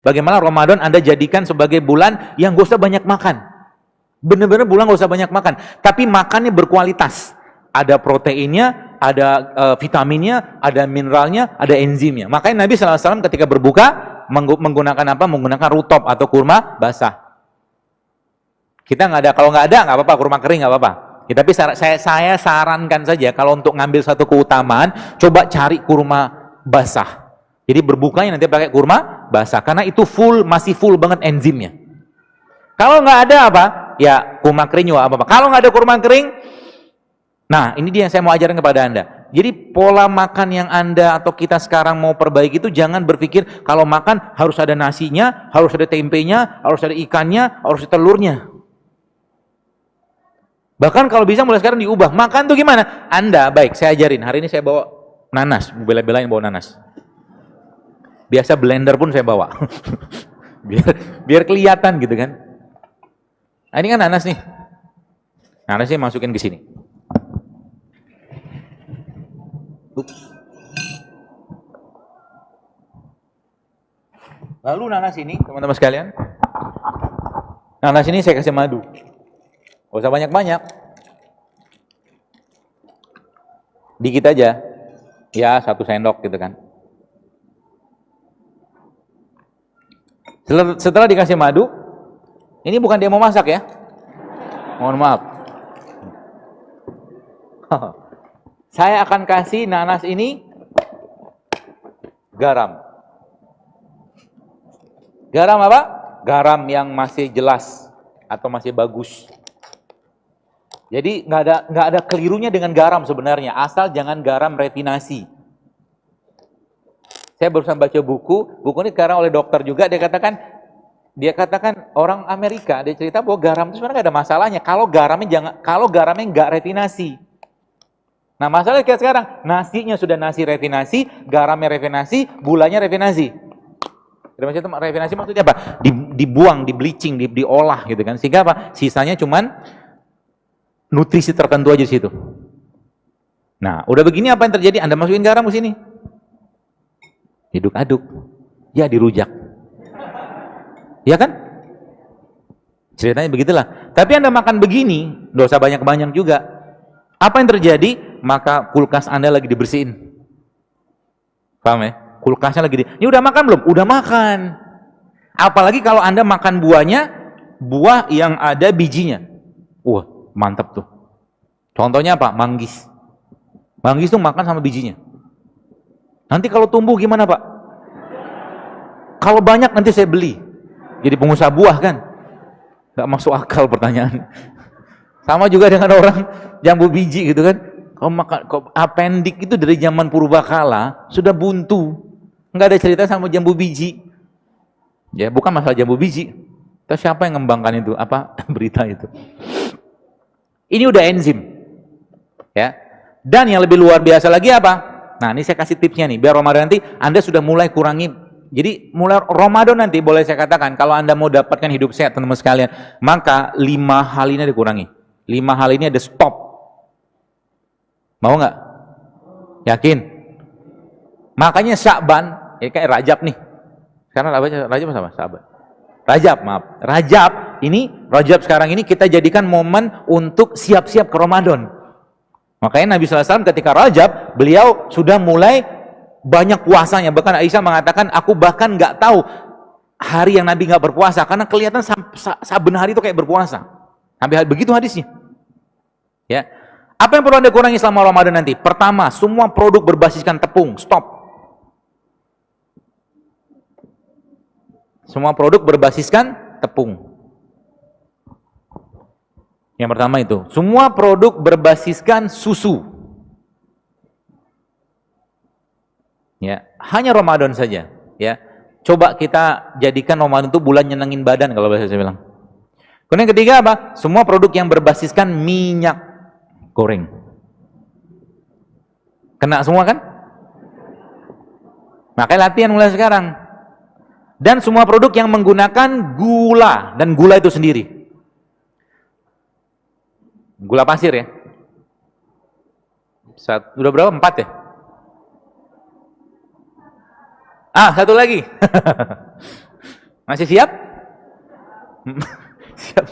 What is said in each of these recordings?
Bagaimana Ramadan Anda jadikan sebagai bulan yang gak usah banyak makan. Bener-bener bulan gak usah banyak makan. Tapi makannya berkualitas. Ada proteinnya, ada vitaminnya, ada mineralnya, ada enzimnya. Makanya Nabi SAW ketika berbuka menggunakan apa? Menggunakan rutop atau kurma basah. Kita nggak ada, kalau nggak ada nggak apa-apa, kurma kering nggak apa-apa. Ya, tapi saya sarankan saja kalau untuk ngambil satu keutamaan, coba cari kurma basah. Jadi berbukanya nanti pakai kurma basah, karena itu masih full banget enzimnya. Kalau nggak ada apa? Ya kurma kering juga apa-apa. Kalau nggak ada kurma kering, nah ini dia yang saya mau ajarkan kepada Anda. Jadi pola makan yang Anda atau kita sekarang mau perbaiki itu jangan berpikir kalau makan harus ada nasinya, harus ada tempenya, harus ada ikannya, harus ada telurnya. Bahkan kalau bisa mulai sekarang diubah. Makan tuh gimana? Anda, baik, saya ajarin. Hari ini saya bawa nanas, bela-belain bawa nanas. Biasa blender pun saya bawa. biar kelihatan gitu kan. Nah, ini kan nanas nih. Nanasnya masukin ke sini. Lalu nanas ini, teman-teman sekalian, nanas ini saya kasih madu. Gak usah banyak-banyak. Dikit aja. Ya, 1 sendok gitu kan. Setelah dikasih madu, ini bukan dia mau masak ya. Mohon maaf. Saya akan kasih nanas ini garam. Garam apa? Garam yang masih jelas atau masih bagus. Jadi nggak ada kelirunya dengan garam sebenarnya, asal jangan garam refinasi. Saya barusan baca buku ini sekarang oleh dokter juga, dia katakan orang Amerika, dia cerita bahwa garam itu sebenarnya nggak ada masalahnya kalau garamnya nggak refinasi. Nah masalahnya kayak sekarang, nasinya sudah nasi refinasi, garamnya refinasi, gulanya refinasi. Refinasi maksudnya apa? Dibuang, di bleaching, diolah gitu kan, sehingga apa? Sisanya cuman nutrisi tertentu aja di situ. Nah, udah begini apa yang terjadi? Anda masukin garam ke sini. Aduk-aduk. Ya dirujak. Ya kan? Ceritanya begitulah. Tapi Anda makan begini, dosa banyak-banyak juga. Apa yang terjadi? Maka kulkas Anda lagi dibersihin. Paham ya? Kulkasnya lagi ini udah makan belum? Udah makan. Apalagi kalau Anda makan buah yang ada bijinya. Wah, mantap tuh. Contohnya apa? Manggis. Manggis tuh makan sama bijinya. Nanti kalau tumbuh gimana Pak? Kalau banyak nanti saya beli. Jadi pengusaha buah kan? Gak masuk akal pertanyaan. Sama juga dengan orang jambu biji gitu kan. Kalau makan apendik itu dari zaman purbakala sudah buntu. Nggak ada cerita sama jambu biji. Ya bukan masalah jambu biji. Terus siapa yang ngembangkan itu? Apa berita itu? Ini udah enzim, ya. Dan yang lebih luar biasa lagi apa? Nah, ini saya kasih tipsnya nih, biar Ramadan nanti Anda sudah mulai kurangi. Jadi mulai Ramadan nanti boleh saya katakan, kalau Anda mau dapatkan hidup sehat, teman-teman sekalian, maka 5 hal ini dikurangi. 5 hal ini ada stop. Mau nggak? Yakin? Makanya Sya'ban, ya kayak Rajab nih. Sekarang Rajab sama Sya'ban. Rajab, maaf. Rajab sekarang ini kita jadikan momen untuk siap-siap ke Ramadan. Makanya Nabi SAW ketika Rajab, beliau sudah mulai banyak puasanya. Bahkan Aisyah mengatakan, aku bahkan nggak tahu hari yang Nabi nggak berpuasa, karena kelihatan saben hari itu kayak berpuasa. Sampai begitu hadisnya. Ya. Apa yang perlu Anda kurangi selama Ramadan nanti? Pertama, semua produk berbasiskan tepung, stop. Semua produk berbasiskan tepung. Yang pertama itu. Semua produk berbasiskan susu. Ya, hanya Ramadan saja. Ya, coba kita jadikan Ramadan itu bulan nyenengin badan kalau bahasa saya bilang. Kemudian yang ketiga apa? Semua produk yang berbasiskan minyak goreng. Kena semua kan? Makanya latihan mulai sekarang. Dan semua produk yang menggunakan gula, dan gula itu sendiri. Gula pasir ya. Udah berapa? 4 ya? Satu lagi. Masih siap? Siap.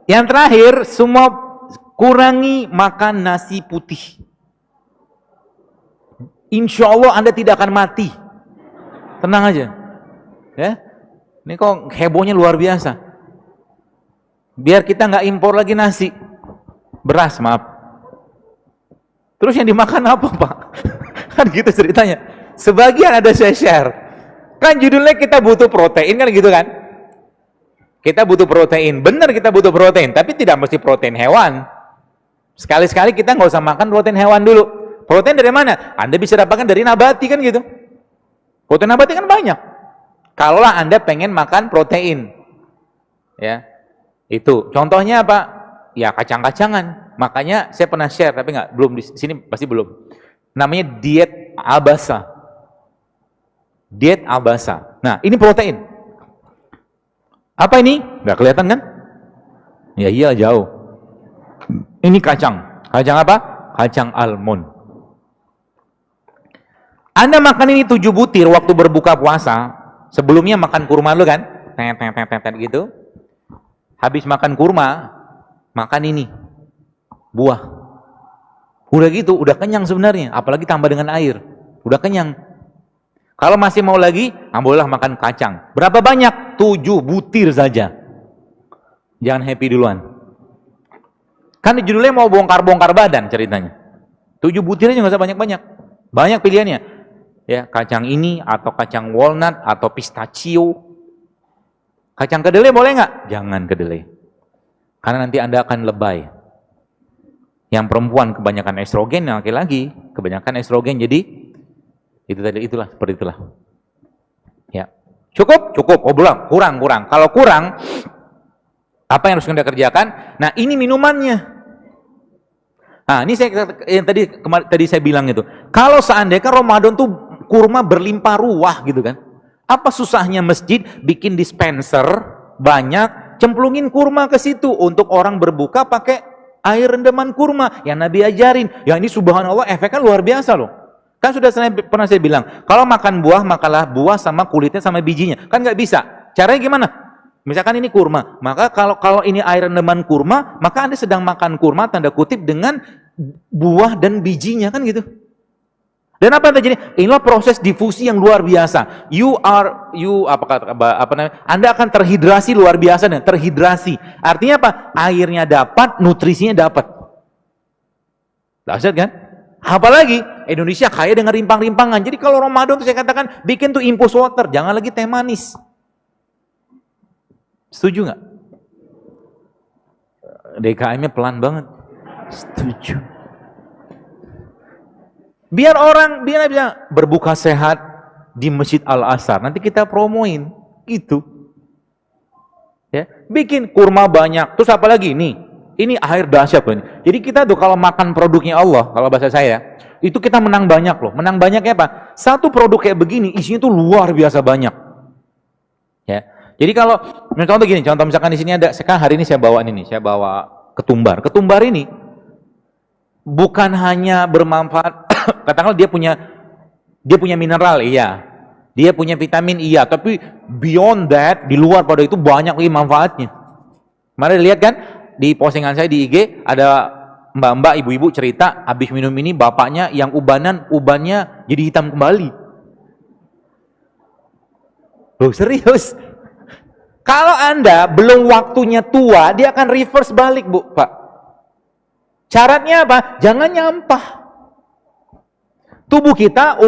Yang terakhir, semua kurangi makan nasi putih. Insya Allah Anda tidak akan mati. Tenang aja. Ya, ini kok hebohnya luar biasa. Biar kita nggak impor lagi nasi, beras, maaf. Terus yang dimakan apa, Pak? Kan gitu ceritanya. Sebagian ada saya share. Kan judulnya kita butuh protein, kan gitu kan? Kita butuh protein. Benar kita butuh protein, tapi tidak mesti protein hewan. Sekali-sekali kita nggak usah makan protein hewan dulu. Protein dari mana? Anda bisa dapatkan dari nabati, kan gitu. Protein nabati kan banyak. Kalaulah Anda pengen makan protein. Ya. Itu. Contohnya apa? Ya kacang-kacangan. Makanya saya pernah share, tapi belum di sini pasti belum. Namanya diet Abasa. Diet Abasa. Nah, ini protein. Apa ini? Nggak kelihatan kan? Ya iya, jauh. Ini kacang. Kacang apa? Kacang almond. Anda makan ini 7 butir waktu berbuka puasa. Sebelumnya makan kurma dulu kan? Tet gitu. Habis makan kurma, makan ini. Buah. Udah gitu, udah kenyang sebenarnya. Apalagi tambah dengan air. Udah kenyang. Kalau masih mau lagi, bolehlah makan kacang. Berapa banyak? 7 butir saja. Jangan happy duluan. Kan judulnya mau bongkar-bongkar badan ceritanya. 7 butirnya nggak usah banyak-banyak. Banyak pilihannya. Ya, kacang ini, atau kacang walnut, atau pistachio. Kacang kedelai boleh nggak? Jangan kedelai. Karena nanti Anda akan lebay. Yang perempuan kebanyakan estrogen, yang laki-laki kebanyakan estrogen. Jadi, seperti itulah. Ya. Cukup? Oh, belum. Kurang. Kalau kurang, apa yang harus Anda kerjakan? Nah, ini minumannya. Nah, ini yang tadi saya bilang itu. Kalau seandainya Ramadan tuh kurma berlimpah ruah gitu kan. Apa susahnya masjid bikin dispenser banyak, cemplungin kurma ke situ untuk orang berbuka pakai air rendaman kurma yang Nabi ajarin. Ya ini subhanallah efeknya luar biasa loh. Kan sudah pernah saya bilang, kalau makan buah, makanlah buah sama kulitnya sama bijinya. Kan nggak bisa. Caranya gimana? Misalkan ini kurma, maka kalau ini air rendaman kurma, maka Anda sedang makan kurma tanda kutip dengan buah dan bijinya, kan gitu. Dan apa yang terjadi? Inilah proses difusi yang luar biasa. Anda akan terhidrasi luar biasa, dan terhidrasi. Artinya apa? Airnya dapat, nutrisinya dapat. Dahsyat kan? Apalagi Indonesia kaya dengan rimpang-rimpangan. Jadi kalau Ramadan itu saya katakan bikin tuh infus water, jangan lagi teh manis. Setuju nggak? DKM-nya pelan banget. Setuju. Biar bisa berbuka sehat di Masjid Al-Azhar. Nanti kita promoin gitu. Ya, bikin kurma banyak. Terus apa lagi? Ini air dahsyat loh ini. Jadi kita tuh kalau makan produknya Allah, kalau bahasa saya, itu kita menang banyak loh. Menang banyaknya apa? Satu produk kayak begini isinya tuh luar biasa banyak. Ya. Jadi kalau contoh misalkan di sini ada, sekarang hari ini saya bawa ketumbar. Ketumbar ini bukan hanya bermanfaat, katakanlah dia punya mineral, iya. Dia punya vitamin, iya. Tapi beyond that, di luar pada itu banyak lagi manfaatnya. Kemarin lihat kan, di postingan saya di IG, ada mbak-mbak, ibu-ibu cerita, habis minum ini bapaknya yang ubannya jadi hitam kembali. Loh serius? Kalau Anda belum waktunya tua, dia akan reverse balik, Bu, Pak. Syaratnya apa? Jangan nyampah. Tubuh kita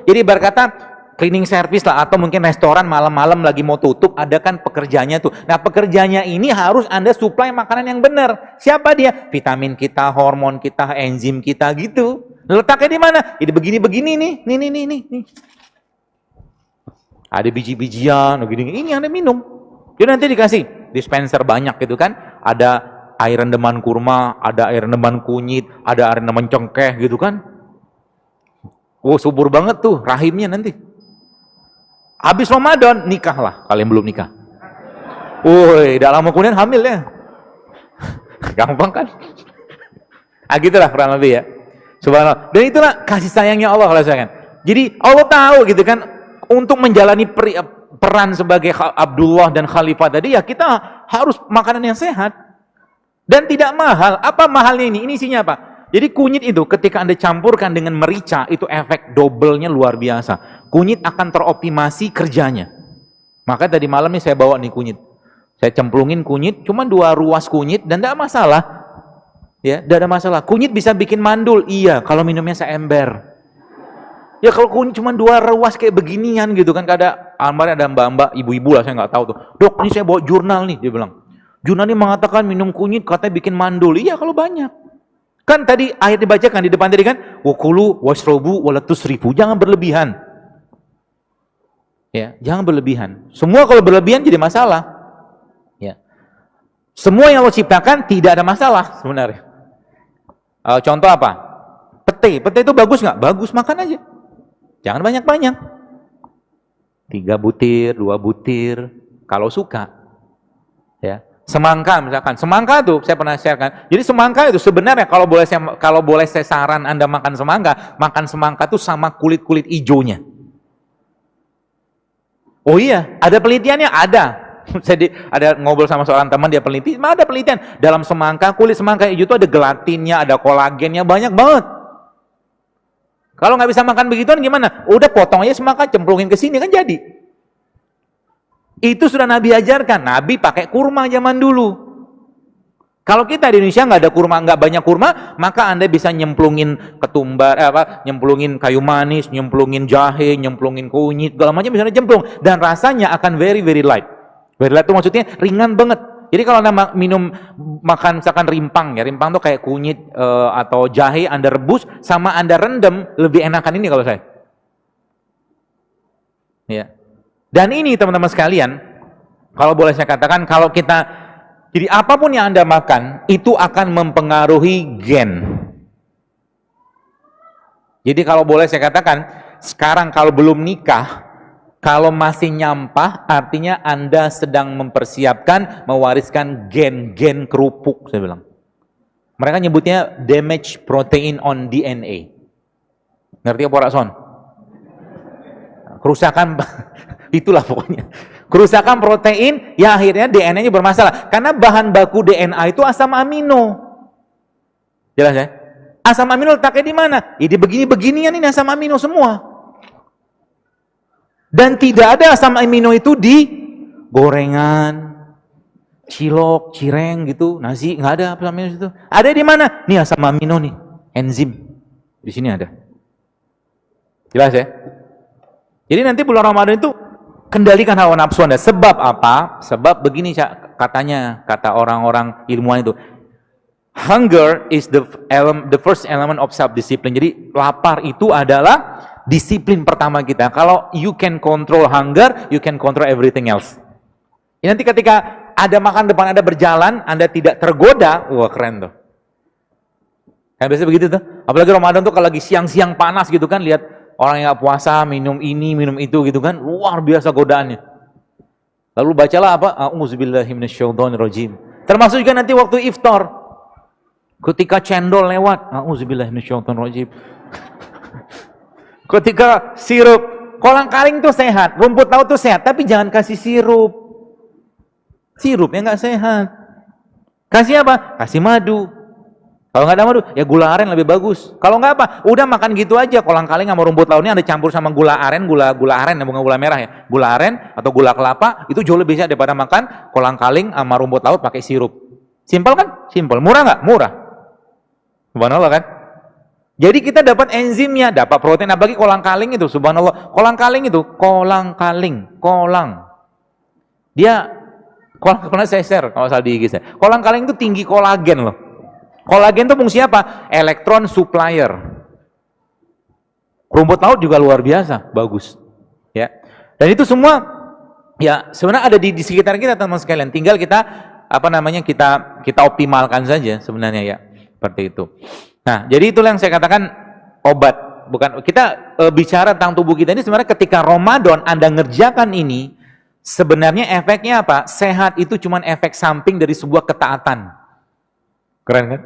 jadi berkata cleaning service lah, atau mungkin restoran malam-malam lagi mau tutup, ada kan pekerjanya tuh. Nah, pekerjanya ini harus Anda supply makanan yang benar. Siapa dia? Vitamin kita, hormon kita, enzim kita gitu. Letaknya di mana? Jadi begini-begini nih. Nih. Ada biji-bijian, begini. Ini Anda minum. Jadi nanti dikasih dispenser banyak gitu kan. Ada air rendaman kurma, ada air rendaman kunyit, ada air rendaman cengkeh gitu kan. Oh, subur banget tuh rahimnya nanti. Habis Ramadan, nikahlah. Kalian belum nikah. Woi, tidak lama kemudian hamil ya. Gampang kan? Gitulah kurang lebih ya. Subhanallah. Dan itulah kasih sayangnya Allah kalau saya kan. Jadi Allah tahu gitu kan, untuk menjalani peran sebagai Abdullah dan Khalifah tadi, ya kita harus makanan yang sehat dan tidak mahal. Apa mahalnya ini? Ini isinya apa? Jadi kunyit itu ketika Anda campurkan dengan merica, itu efek double-nya luar biasa. Kunyit akan teroptimasi kerjanya. Maka tadi malam nih saya bawa nih kunyit. Saya cemplungin kunyit, cuma 2 ruas kunyit dan tidak masalah. Ya, tidak ada masalah. Kunyit bisa bikin mandul, iya, kalau minumnya seember. Ya kalau kunyit cuma 2 ruas kayak beginian gitu kan, ada mbak-mbak, ibu-ibu lah, saya nggak tahu tuh. Dok, ini saya bawa jurnal nih, dia bilang. Jurnal ini mengatakan minum kunyit katanya bikin mandul. Iya kalau banyak. Kan tadi ayat dibacakan di depan tadi kan, wakulu wasrobu walatusrifu, jangan berlebihan. Ya, jangan berlebihan. Semua kalau berlebihan jadi masalah. Ya. Semua yang Allah ciptakan tidak ada masalah sebenarnya. Contoh apa? Pete itu bagus nggak? Bagus, makan aja. Jangan banyak-banyak. 3 butir, 2 butir, kalau suka. Ya. Semangka misalkan. Semangka tuh saya pernah sharekan. Jadi semangka itu sebenarnya kalau boleh saya saran Anda makan semangka tuh sama kulit-kulit ijonya. Oh iya, ada penelitiannya, ada. Saya ada ngobrol sama seorang teman, dia peneliti, ada penelitian. Dalam semangka, kulit semangka hijau itu ada gelatinnya, ada kolagennya, banyak banget. Kalau nggak bisa makan begituan gimana? Udah potong aja semangka, cemplungin ke sini kan jadi. Itu sudah Nabi ajarkan. Nabi pakai kurma zaman dulu. Kalau kita di Indonesia nggak ada kurma, nggak banyak kurma, maka Anda bisa nyemplungin ketumbar, nyemplungin kayu manis, nyemplungin jahe, nyemplungin kunyit, segala macam bisa nyemplung. Dan rasanya akan very very light. Very light itu maksudnya ringan banget. Jadi kalau Anda makan misalkan rimpang, ya rimpang tuh kayak kunyit atau jahe Anda rebus sama Anda rendam, lebih enakan ini kalau saya. Ya. Dan ini teman-teman sekalian, kalau boleh saya katakan, kalau kita, jadi apapun yang Anda makan, itu akan mempengaruhi gen. Jadi kalau boleh saya katakan, sekarang kalau belum nikah, kalau masih nyampah, artinya Anda sedang mempersiapkan mewariskan gen-gen kerupuk, saya bilang. Mereka nyebutnya damage protein on DNA. Ngerti apa Rakson? Kerusakan, itulah pokoknya. Kerusakan protein, ya akhirnya DNA-nya bermasalah. Karena bahan baku DNA itu asam amino. Jelas ya? Asam amino letaknya di mana? Ya di begini-beginian ini asam amino semua. Dan tidak ada asam amino itu di gorengan, cilok, cireng gitu, nasi, nggak ada asam amino itu. Ada di mana? Nih asam amino nih, enzim. Di sini ada. Jelas ya? Jadi nanti bulan Ramadan itu kendalikan hawa nafsu Anda. Sebab apa? Sebab begini katanya, kata orang-orang ilmuwan itu. Hunger is the first element of self-discipline. Jadi lapar itu adalah disiplin pertama kita. Kalau you can control hunger, you can control everything else. Ya, nanti ketika ada makan depan Anda berjalan, Anda tidak tergoda, wah keren tuh. Kan biasanya begitu tuh. Apalagi Ramadan tuh kalau lagi siang-siang panas gitu kan, lihat orang yang nggak puasa minum ini, minum itu gitu kan, luar biasa godaannya. Lalu bacalah apa? A'udzubillahi minasyaitonirrajim. Termasuk juga nanti waktu iftar. Ketika cendol lewat, a'udzubillahi minasyaitonirrajim. Ketika sirup, kolang-kaling tuh sehat, rumput laut tuh sehat, tapi jangan kasih sirup. Sirupnya nggak sehat. Kasih apa? Kasih madu. Kalau nggak ada madu, ya gula aren lebih bagus. Kalau nggak apa, udah makan gitu aja. Kolang-kaling sama rumput lautnya Anda campur sama gula aren, gula aren, bukan gula merah ya. Gula aren atau gula kelapa itu jauh lebih sehat daripada makan kolang-kaling sama rumput laut pakai sirup. Simpel kan? Simpel. Murah nggak? Murah. Subhanallah kan? Jadi kita dapat enzimnya, dapat protein, apalagi kolang-kaling itu, subhanallah. Kolang-kaling itu, kolang. Dia, pernah saya share kalau salah di IG saya. Kolang-kaling itu tinggi kolagen loh. Kolagen itu fungsi apa? Elektron supplier. Rumput laut juga luar biasa, bagus. Ya. Dan itu semua, ya sebenarnya ada di sekitar kita teman-teman sekalian. Tinggal kita, kita optimalkan saja sebenarnya ya. Seperti itu. Nah, jadi itulah yang saya katakan obat. Bukan kita bicara tentang tubuh kita ini sebenarnya ketika Ramadan Anda ngerjakan ini, sebenarnya efeknya apa? Sehat itu cuma efek samping dari sebuah ketaatan. Keren kan?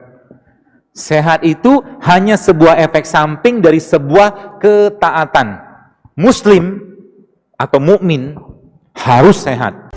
Sehat itu hanya sebuah efek samping dari sebuah ketaatan. Muslim atau mukmin harus sehat.